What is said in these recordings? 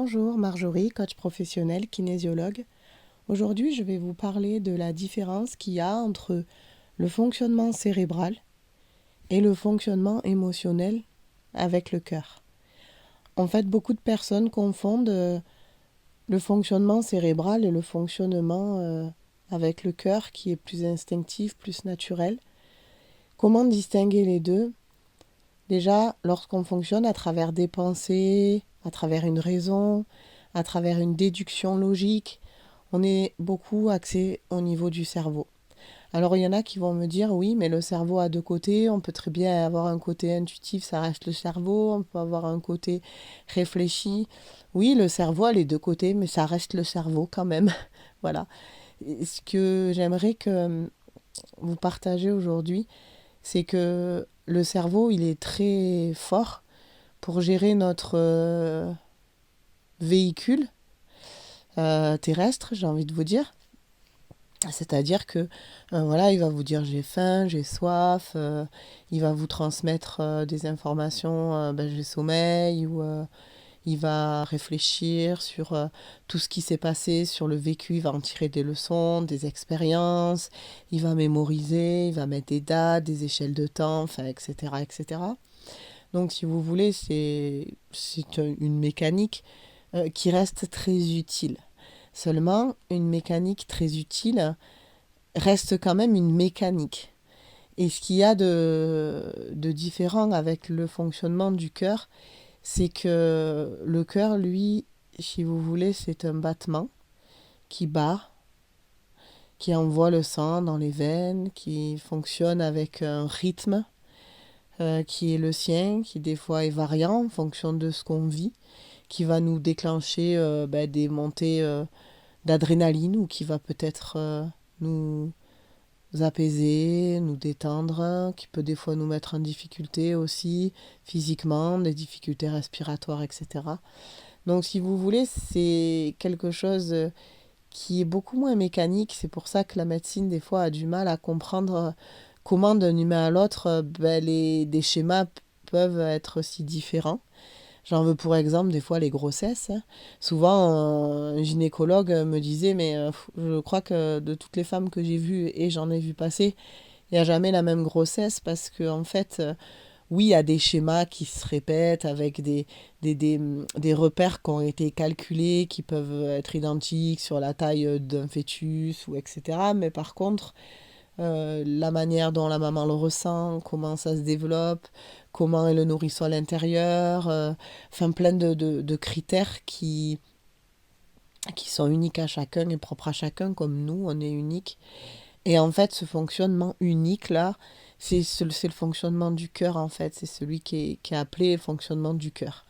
Bonjour, Marjorie, coach professionnel, kinésiologue. Aujourd'hui, je vais vous parler de la différence qu'il y a entre le fonctionnement cérébral et le fonctionnement émotionnel avec le cœur. En fait, beaucoup de personnes confondent le fonctionnement cérébral et le fonctionnement avec le cœur qui est plus instinctif, plus naturel. Comment distinguer les deux ? Déjà, lorsqu'on fonctionne à travers des pensées, à travers une raison, à travers une déduction logique, on est beaucoup axé au niveau du cerveau. Alors il y en a qui vont me dire oui, mais le cerveau a deux côtés, on peut très bien avoir un côté intuitif, ça reste le cerveau, on peut avoir un côté réfléchi. Oui, le cerveau a les deux côtés, mais ça reste le cerveau quand même. Voilà. Et ce que j'aimerais que vous partagez aujourd'hui, c'est que le cerveau, il est très fort pour gérer notre véhicule terrestre, j'ai envie de vous dire. C'est-à-dire que voilà, il va vous dire j'ai faim, j'ai soif, il va vous transmettre des informations, j'ai sommeil, ou il va réfléchir sur tout ce qui s'est passé, sur le vécu, il va en tirer des leçons, des expériences, il va mémoriser, il va mettre des dates, des échelles de temps, enfin, etc., etc. Donc, si vous voulez, c'est une mécanique qui reste très utile. Seulement, une mécanique très utile reste quand même une mécanique. Et ce qu'il y a de différent avec le fonctionnement du cœur, c'est que le cœur, lui, si vous voulez, c'est un battement qui bat, qui envoie le sang dans les veines, qui fonctionne avec un rythme qui est le sien, qui des fois est variant en fonction de ce qu'on vit, qui va nous déclencher des montées d'adrénaline ou qui va peut-être nous apaiser, nous détendre, qui peut des fois nous mettre en difficulté aussi physiquement, des difficultés respiratoires, etc. Donc si vous voulez, c'est quelque chose qui est beaucoup moins mécanique. C'est pour ça que la médecine des fois a du mal à comprendre comment d'un humain à l'autre des schémas peuvent être si différents. J'en veux pour exemple des fois les grossesses. Souvent, un gynécologue me disait, mais je crois que de toutes les femmes que j'ai vues, et j'en ai vu passer, il n'y a jamais la même grossesse parce que en fait, oui, il y a des schémas qui se répètent avec des repères qui ont été calculés, qui peuvent être identiques sur la taille d'un fœtus, ou etc. Mais par contre, la manière dont la maman le ressent, comment ça se développe, comment est le nourrisson à l'intérieur, enfin plein de critères qui sont uniques à chacun et propres à chacun, comme nous, on est unique. Et en fait, ce fonctionnement unique-là, c'est le fonctionnement du cœur, en fait. C'est celui qui est appelé le fonctionnement du cœur.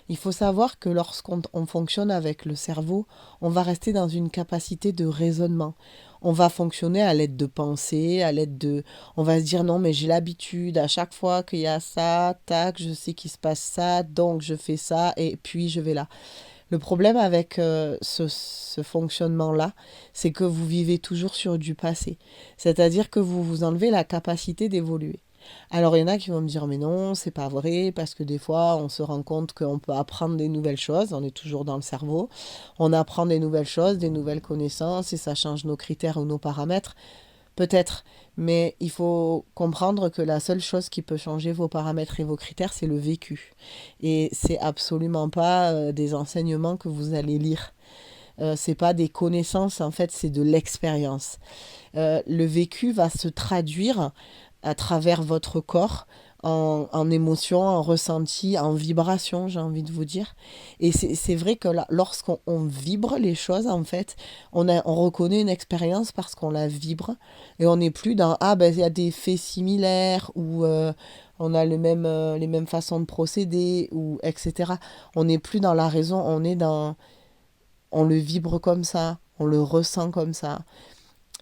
Il faut savoir que lorsqu'on fonctionne avec le cerveau, on va rester dans une capacité de raisonnement. On va fonctionner à l'aide de pensées, à l'aide de... On va se dire non, mais j'ai l'habitude, à chaque fois qu'il y a ça, tac, je sais qu'il se passe ça, donc je fais ça, et puis je vais là. Le problème avec ce fonctionnement-là, c'est que vous vivez toujours sur du passé. C'est-à-dire que vous vous enlevez la capacité d'évoluer. Alors il y en a qui vont me dire mais non, c'est pas vrai, parce que des fois on se rend compte qu'on peut apprendre des nouvelles choses, on est toujours dans le cerveau, on apprend des nouvelles choses, des nouvelles connaissances et ça change nos critères ou nos paramètres. Peut-être, mais il faut comprendre que la seule chose qui peut changer vos paramètres et vos critères, c'est le vécu. Et c'est absolument pas des enseignements que vous allez lire. C'est pas des connaissances, en fait, c'est de l'expérience. Le vécu va se traduire à travers votre corps en émotion, en ressenti, en vibration, j'ai envie de vous dire. Et c'est vrai que là, lorsqu'on vibre les choses, en fait, on reconnaît une expérience parce qu'on la vibre. Et on n'est plus dans, ah ben il y a des faits similaires, ou on a les mêmes façons de procéder, ou etc. On n'est plus dans la raison, on le vibre comme ça, on le ressent comme ça.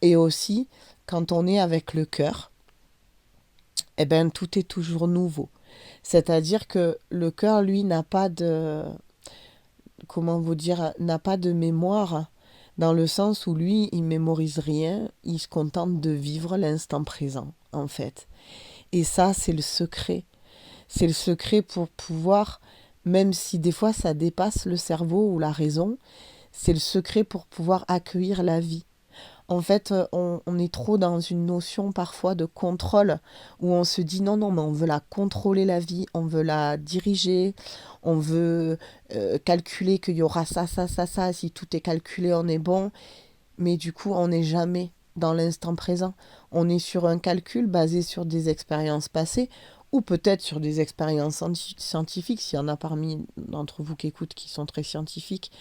Et aussi, quand on est avec le cœur, eh ben, tout est toujours nouveau. C'est-à-dire que le cœur, lui, n'a pas de, comment vous dire, n'a pas de mémoire, dans le sens où lui, il mémorise rien, il se contente de vivre l'instant présent, en fait. Et ça, c'est le secret. C'est le secret pour pouvoir même si des fois ça dépasse le cerveau ou la raison, c'est le secret pour pouvoir accueillir la vie. En fait, on est trop dans une notion parfois de contrôle où on se dit non, non, mais on veut la contrôler la vie, on veut la diriger, on veut calculer qu'il y aura ça, ça, ça, ça. Si tout est calculé, on est bon. Mais du coup, on n'est jamais dans l'instant présent. On est sur un calcul basé sur des expériences passées ou peut-être sur des expériences scientifiques, s'il y en a parmi d'entre vous qui écoutent qui sont très scientifiques.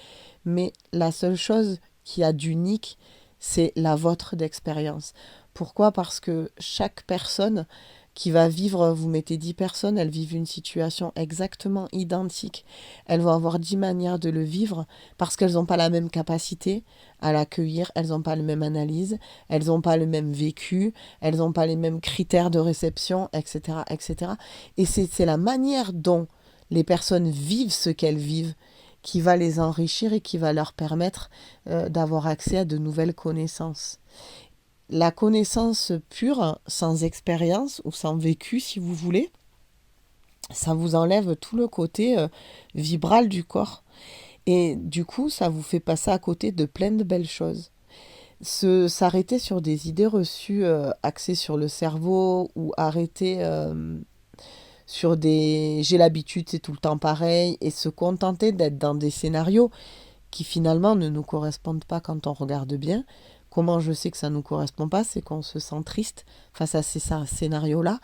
Mais la seule chose qui a d'unique, c'est la vôtre d'expérience. Pourquoi? Parce que chaque personne qui va vivre, vous mettez 10 personnes, elles vivent une situation exactement identique. Elles vont avoir 10 manières de le vivre parce qu'elles n'ont pas la même capacité à l'accueillir, elles n'ont pas la même analyse, elles n'ont pas le même vécu, elles n'ont pas les mêmes critères de réception, etc. etc. Et c'est la manière dont les personnes vivent ce qu'elles vivent qui va les enrichir et qui va leur permettre d'avoir accès à de nouvelles connaissances. La connaissance pure, sans expérience ou sans vécu, si vous voulez, ça vous enlève tout le côté vibral du corps. Et du coup, ça vous fait passer à côté de plein de belles choses. S'arrêter sur des idées reçues axées sur le cerveau ou arrêter sur des j'ai l'habitude, c'est tout le temps pareil, et se contenter d'être dans des scénarios qui finalement ne nous correspondent pas quand on regarde bien. Comment je sais que ça ne nous correspond pas? C'est qu'on se sent triste face à ces scénarios-là,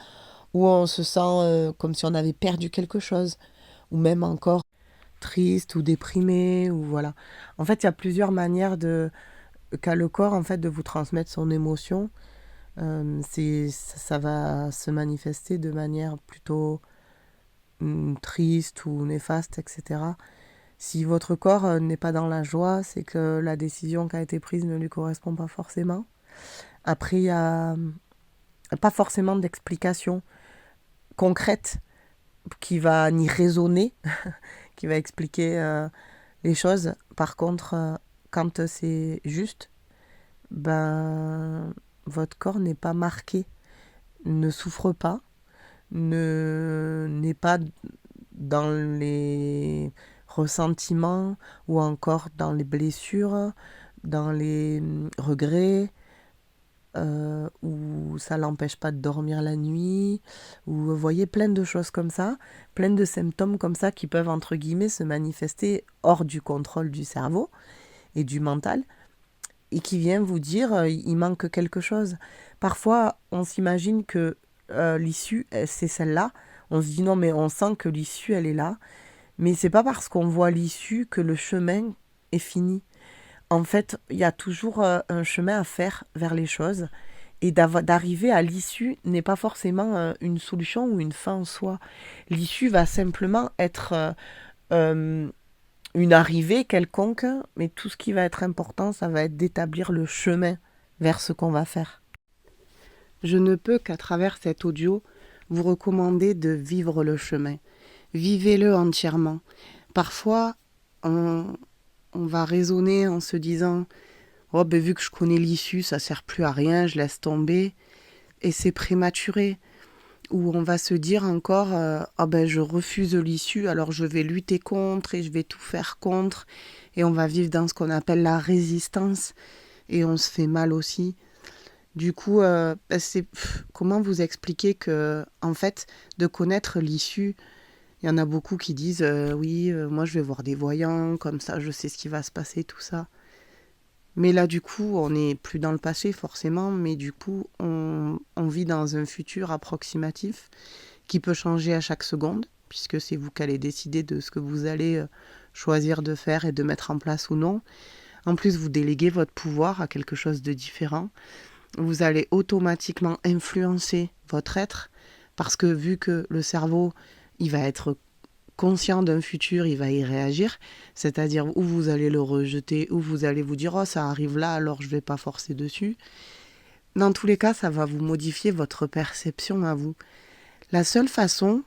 ou on se sent comme si on avait perdu quelque chose, ou même encore triste ou déprimé, ou voilà. En fait, il y a plusieurs manières qu'a le corps en fait de vous transmettre son émotion. Ça va se manifester de manière plutôt triste ou néfaste, etc. Si votre corps n'est pas dans la joie, c'est que la décision qui a été prise ne lui correspond pas forcément. Après, il n'y a pas forcément d'explication concrète qui va ni raisonner, qui va expliquer les choses. Par contre, quand c'est juste, ben, votre corps n'est pas marqué, ne souffre pas, n'est pas dans les ressentiments ou encore dans les blessures, dans les regrets, ou ça l'empêche pas de dormir la nuit, ou vous voyez plein de choses comme ça, plein de symptômes comme ça qui peuvent entre guillemets se manifester hors du contrôle du cerveau et du mental et qui vient vous dire il manque quelque chose. Parfois on s'imagine que l'issue c'est celle-là, on se dit non mais on sent que l'issue elle est là, mais c'est pas parce qu'on voit l'issue que le chemin est fini. En fait, il y a toujours un chemin à faire vers les choses et d'arriver à l'issue n'est pas forcément une solution ou une fin en soi. L'issue va simplement être une arrivée quelconque, mais tout ce qui va être important, ça va être d'établir le chemin vers ce qu'on va faire. Je ne peux qu'à travers cet audio vous recommander de vivre le chemin. Vivez-le entièrement. Parfois, on va raisonner en se disant oh ben vu que je connais l'issue, ça sert plus à rien, je laisse tomber. Et c'est prématuré. Ou on va se dire encore ah ben je refuse l'issue, alors je vais lutter contre et je vais tout faire contre. Et on va vivre dans ce qu'on appelle la résistance. Et on se fait mal aussi. Du coup, comment vous expliquer que, en fait, de connaître l'issue, il y en a beaucoup qui disent oui, moi je vais voir des voyants, comme ça je sais ce qui va se passer, tout ça. Mais là, du coup, on n'est plus dans le passé forcément, mais du coup, on vit dans un futur approximatif qui peut changer à chaque seconde, puisque c'est vous qui allez décider de ce que vous allez choisir de faire et de mettre en place ou non. En plus, vous déléguez votre pouvoir à quelque chose de différent. Vous allez automatiquement influencer votre être, parce que vu que le cerveau, il va être conscient d'un futur, il va y réagir, c'est-à-dire où vous allez le rejeter, où vous allez vous dire « oh ça arrive là, alors je ne vais pas forcer dessus ». Dans tous les cas, ça va vous modifier votre perception à vous. La seule façon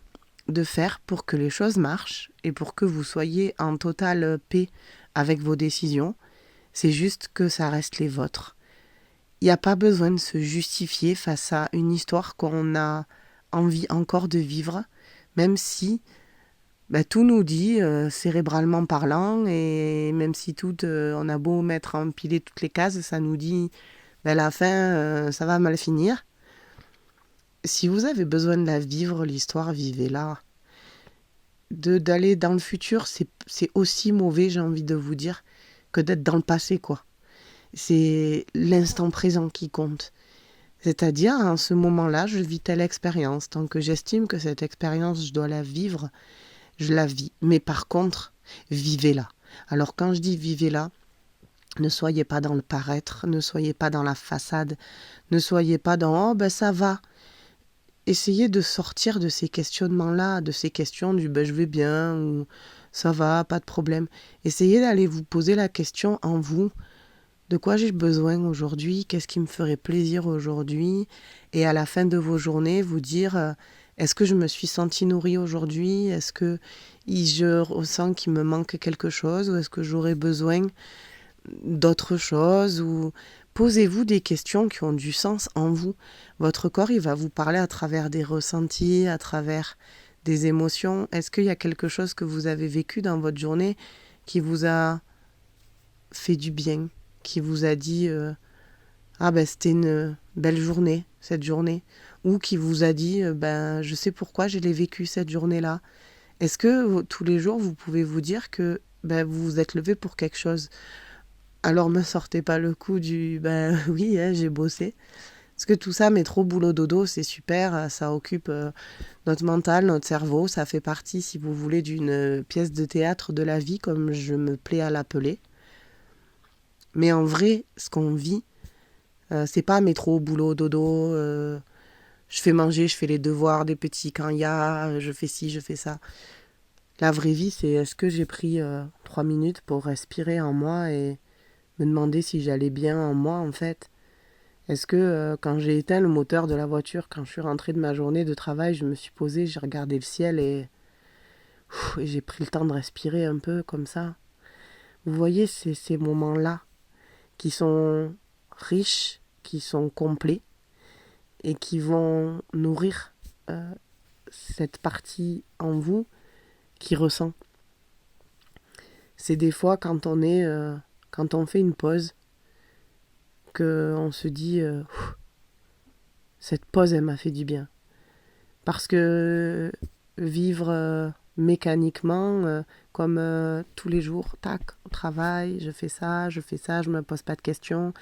de faire pour que les choses marchent et pour que vous soyez en totale paix avec vos décisions, c'est juste que ça reste les vôtres. Il n'y a pas besoin de se justifier face à une histoire qu'on a envie encore de vivre, même si ben, tout nous dit, cérébralement parlant, et même si on a beau mettre empiler toutes les cases, ça nous dit, ben, à la fin, ça va mal finir. Si vous avez besoin de la vivre, l'histoire, vivez-la. D'aller dans le futur, c'est aussi mauvais, j'ai envie de vous dire, que d'être dans le passé, quoi. C'est l'instant présent qui compte. C'est-à-dire, en ce moment-là, je vis telle expérience. Tant que j'estime que cette expérience, je dois la vivre, je la vis. Mais par contre, vivez-la. Alors quand je dis vivez-la, ne soyez pas dans le paraître, ne soyez pas dans la façade, ne soyez pas dans « oh ben ça va ». Essayez de sortir de ces questionnements-là, de ces questions du ben, « je vais bien » ou « ça va, pas de problème ». Essayez d'aller vous poser la question en vous. De quoi j'ai besoin aujourd'hui? Qu'est-ce qui me ferait plaisir aujourd'hui? Et à la fin de vos journées, vous dire est-ce que je me suis sentie nourrie aujourd'hui? Est-ce que je ressens qu'il me manque quelque chose? Ou est-ce que j'aurais besoin d'autre chose? Ou posez-vous des questions qui ont du sens en vous. Votre corps, il va vous parler à travers des ressentis, à travers des émotions. Est-ce qu'il y a quelque chose que vous avez vécu dans votre journée qui vous a fait du bien? Qui vous a dit ah ben c'était une belle journée cette journée, ou qui vous a dit ben je sais pourquoi je l'ai vécu cette journée-là. Est-ce que tous les jours vous pouvez vous dire que ben vous vous êtes levé pour quelque chose? Alors me sortez pas le coup du ben oui hein, j'ai bossé, parce que tout ça métro boulot dodo c'est super, ça occupe notre mental, notre cerveau, ça fait partie si vous voulez d'une pièce de théâtre de la vie comme je me plais à l'appeler. Mais en vrai, ce qu'on vit, c'est pas métro, boulot, dodo, je fais manger, je fais les devoirs des petits quand il y a, je fais ci, je fais ça. La vraie vie, c'est est-ce que j'ai pris 3 minutes pour respirer en moi et me demander si j'allais bien en moi en fait. Est-ce que quand j'ai éteint le moteur de la voiture, quand je suis rentrée de ma journée de travail, je me suis posée, j'ai regardé le ciel et j'ai pris le temps de respirer un peu comme ça. Vous voyez, c'est ces moments-là qui sont riches, qui sont complets et qui vont nourrir cette partie en vous qui ressent. C'est des fois quand quand on fait une pause, qu'on se dit cette pause elle m'a fait du bien. Parce que vivre mécaniquement, comme tous les jours, tac, au travail, je fais ça, je me pose pas de questions,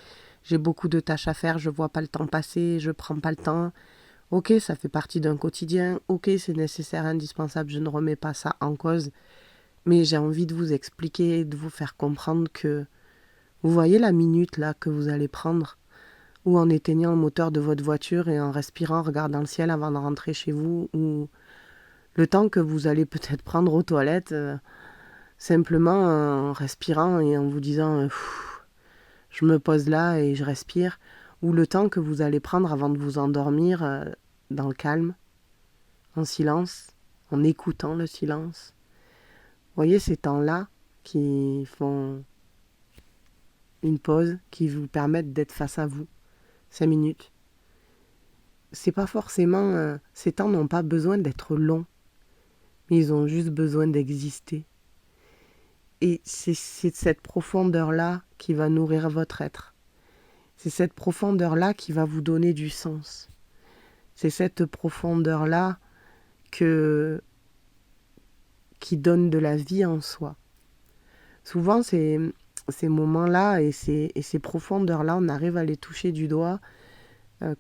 j'ai beaucoup de tâches à faire, je vois pas le temps passer, je prends pas le temps. Ok, ça fait partie d'un quotidien, ok, c'est nécessaire, indispensable, je ne remets pas ça en cause, mais j'ai envie de vous expliquer, de vous faire comprendre que vous voyez la minute là que vous allez prendre, ou en éteignant le moteur de votre voiture et en respirant, en regardant le ciel avant de rentrer chez vous, ou le temps que vous allez peut-être prendre aux toilettes, simplement en respirant et en vous disant je me pose là et je respire, ou le temps que vous allez prendre avant de vous endormir dans le calme, en silence, en écoutant le silence. Vous voyez ces temps-là qui font une pause, qui vous permettent d'être face à vous, 5 minutes. C'est pas forcément, ces temps n'ont pas besoin d'être longs, mais ils ont juste besoin d'exister. Et c'est cette profondeur-là qui va nourrir votre être. C'est cette profondeur-là qui va vous donner du sens. C'est cette profondeur-là qui donne de la vie en soi. Souvent, ces moments-là et ces profondeurs-là, on arrive à les toucher du doigt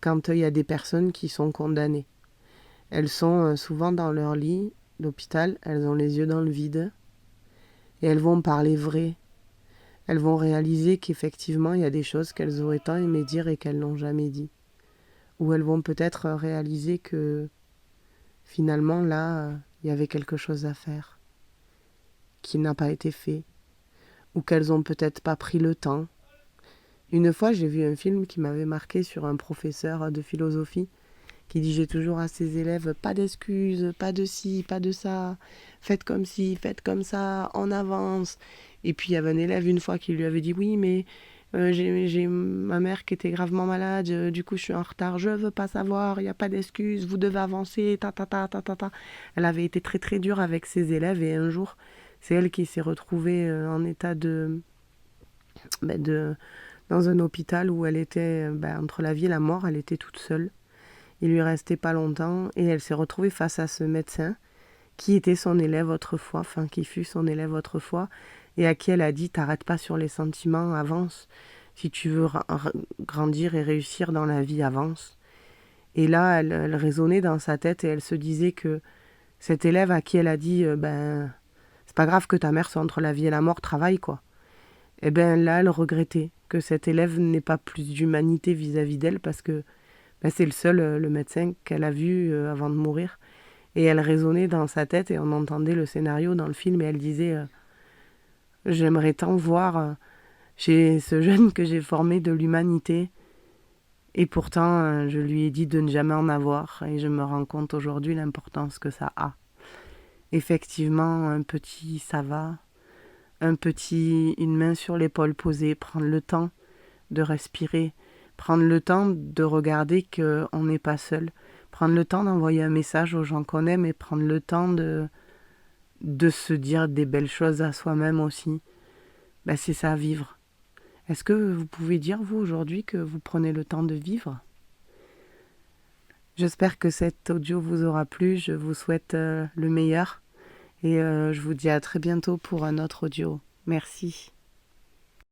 quand il y a des personnes qui sont condamnées. Elles sont souvent dans leur lit d'hôpital, elles ont les yeux dans le vide et elles vont parler vrai. Elles vont réaliser qu'effectivement, il y a des choses qu'elles auraient tant aimé dire et qu'elles n'ont jamais dit. Ou elles vont peut-être réaliser que finalement, là, il y avait quelque chose à faire qui n'a pas été fait. Ou qu'elles n'ont peut-être pas pris le temps. Une fois, j'ai vu un film qui m'avait marqué sur un professeur de philosophie qui dit « J'ai toujours à ses élèves, pas d'excuses, pas de ci, pas de ça, faites comme ci, faites comme ça, en avance ». Et puis il y avait un élève une fois qui lui avait dit « Oui, mais J'ai ma mère qui était gravement malade, du coup je suis en retard, je veux pas savoir, il n'y a pas d'excuse, vous devez avancer, ta ta ta ta ta ta. Elle avait été très très dure avec ses élèves et un jour, c'est elle qui s'est retrouvée en état de dans un hôpital où elle était entre la vie et la mort, elle était toute seule. Il lui restait pas longtemps et elle s'est retrouvée face à ce médecin qui était son élève autrefois, enfin qui fut son élève autrefois, et à qui elle a dit t'arrêtes pas sur les sentiments, avance. Si tu veux grandir et réussir dans la vie, avance. Et là, elle raisonnait dans sa tête et elle se disait que cet élève à qui elle a dit c'est pas grave que ta mère soit entre la vie et la mort, travaille quoi. Et ben là, elle regrettait que cet élève n'ait pas plus d'humanité vis-à-vis d'elle parce que c'est le seul, le médecin qu'elle a vu avant de mourir. Et elle raisonnait dans sa tête et on entendait le scénario dans le film et elle disait j'aimerais tant voir chez ce jeune que j'ai formé de l'humanité. Et pourtant, je lui ai dit de ne jamais en avoir et je me rends compte aujourd'hui l'importance que ça a. Effectivement, un petit ça va, un petit une main sur l'épaule posée, prendre le temps de respirer, prendre le temps de regarder qu'on n'est pas seul, prendre le temps d'envoyer un message aux gens qu'on aime et prendre le temps de se dire des belles choses à soi-même aussi. C'est ça, vivre. Est-ce que vous pouvez dire, vous, aujourd'hui, que vous prenez le temps de vivre? J'espère que cet audio vous aura plu. Je vous souhaite le meilleur. Et je vous dis à très bientôt pour un autre audio. Merci.